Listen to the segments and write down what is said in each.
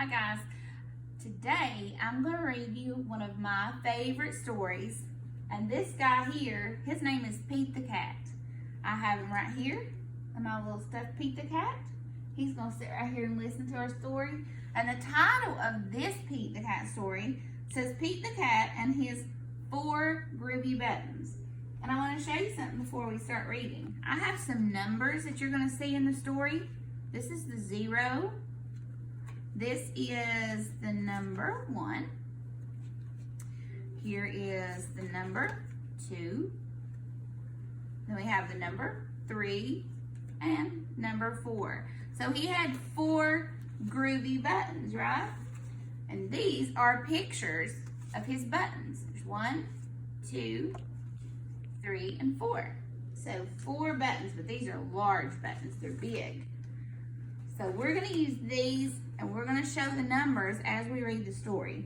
Hi guys, today I'm going to read you one of my favorite stories, and this guy here, his name is Pete the Cat. I have him right here, and my little stuffed Pete the Cat. He's going to sit right here and listen to our story, and the title of this Pete the Cat story says Pete the Cat and his 4 groovy buttons. And I want to show you something before we start reading. I have some numbers that you're going to see in the story. This is the 0. This is the number 1. Here is the number 2. Then we have the number 3 and number 4. So he had 4 groovy buttons, right? And these are pictures of his buttons. There's 1, 2, 3, and 4. So 4 buttons, but these are large buttons. They're big. So we're going to use these, and we're going to show the numbers as we read the story.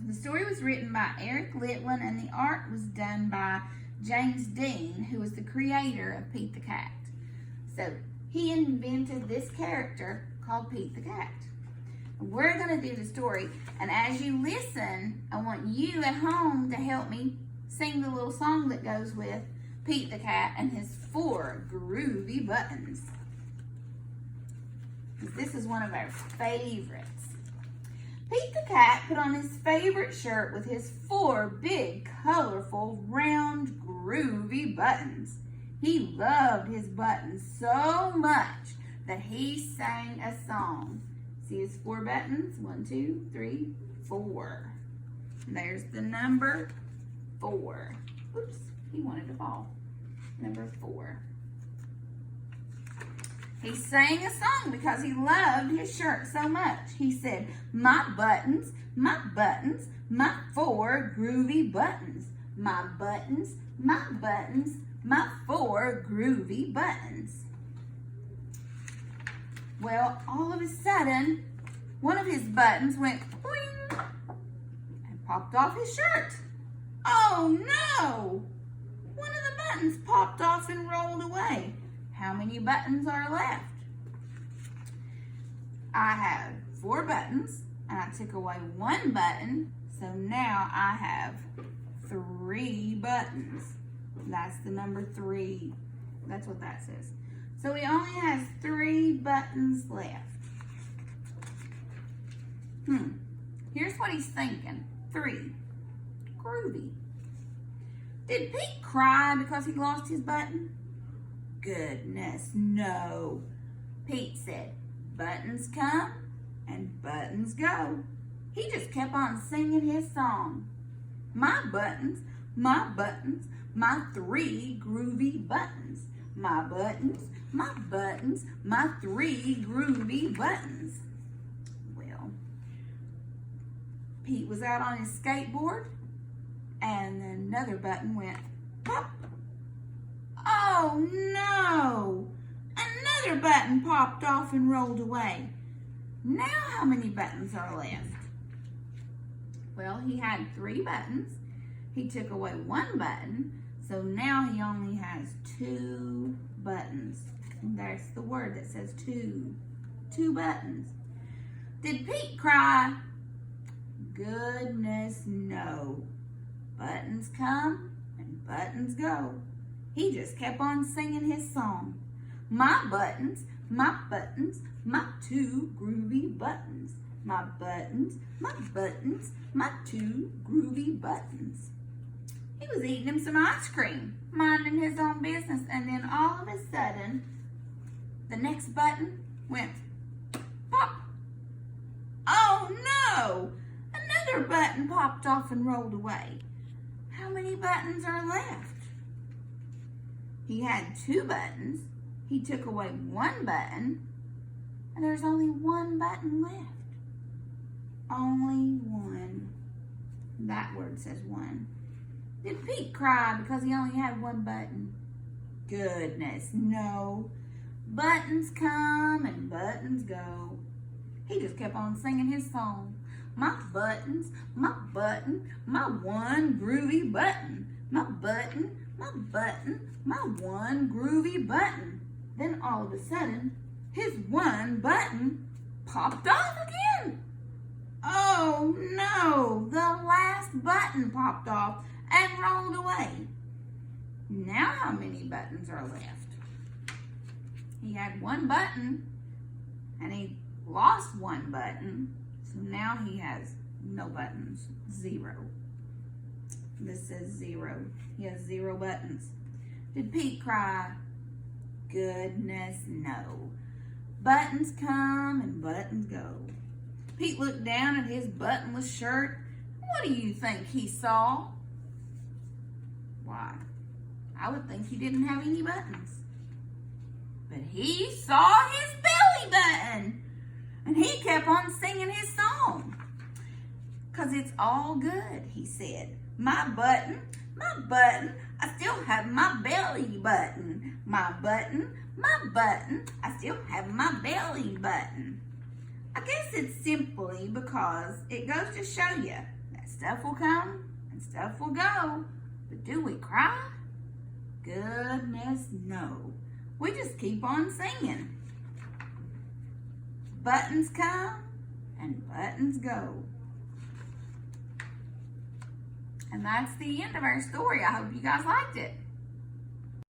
The story was written by Eric Litwin, and the art was done by James Dean, who was the creator of Pete the Cat. So he invented this character called Pete the Cat. We're going to do the story, and as you listen, I want you at home to help me sing the little song that goes with Pete the Cat and his 4 groovy buttons. This is one of our favorites. Pete the Cat put on his favorite shirt with his 4 big, colorful, round, groovy buttons. He loved his buttons so much that he sang a song. See his 4 buttons? 1, 2, 3, 4. There's the number 4. Oops, he wanted to fall. Number 4. He sang a song because he loved his shirt so much. He said, my buttons, my 4 groovy buttons. My buttons, my 4 groovy buttons. Well, all of a sudden, one of his buttons went boing and popped off his shirt. Oh no! One of the buttons popped off and rolled away. How many buttons are left? I have 4 buttons, and I took away 1 button, so now I have 3 buttons. That's the number 3. That's what that says. So he only has 3 buttons left. Here's what he's thinking. 3. Groovy. Did Pete cry because he lost his button? Goodness, no. Pete said, buttons come and buttons go. He just kept on singing his song. My buttons, my 3 groovy buttons. My buttons, my 3 groovy buttons. Well, Pete was out on his skateboard, and another button went pop. Oh no! Another button popped off and rolled away. Now how many buttons are left? Well, he had 3 buttons. He took away 1 button, so now he only has 2 buttons. And there's the word that says 2. 2 buttons. Did Pete cry? Goodness, no. Buttons come and buttons go. He just kept on singing his song. My buttons, my 2 groovy buttons. My buttons, my 2 groovy buttons. He was eating him some ice cream, minding his own business, and then all of a sudden, the next button went pop. Oh no! Another button popped off and rolled away. How many buttons are left? He had 2 buttons. He took away 1 button, and there's only 1 button left. Only 1. That word says 1. Did Pete cry because he only had 1 button? Goodness, no. Buttons come and buttons go. He just kept on singing his song. My buttons, my 1 groovy button. My button, my 1 groovy button. Then all of a sudden, his 1 button popped off again. Oh no, the last button popped off and rolled away. Now how many buttons are left? He had one button and he lost one button. So now he has no buttons, 0. This says 0. He has 0 buttons. Did Pete cry? Goodness, no. Buttons come and buttons go. Pete looked down at his buttonless shirt. What do you think he saw? Why, I would think he didn't have any buttons. But he saw his belly button. And he kept on singing his song. 'Cause it's all good, he said. My button, I still have my belly button. My button, I still have my belly button. I guess it's simply because it goes to show you that stuff will come and stuff will go. But do we cry? Goodness, no. We just keep on singing. Buttons come and buttons go. And that's the end of our story. I hope you guys liked it.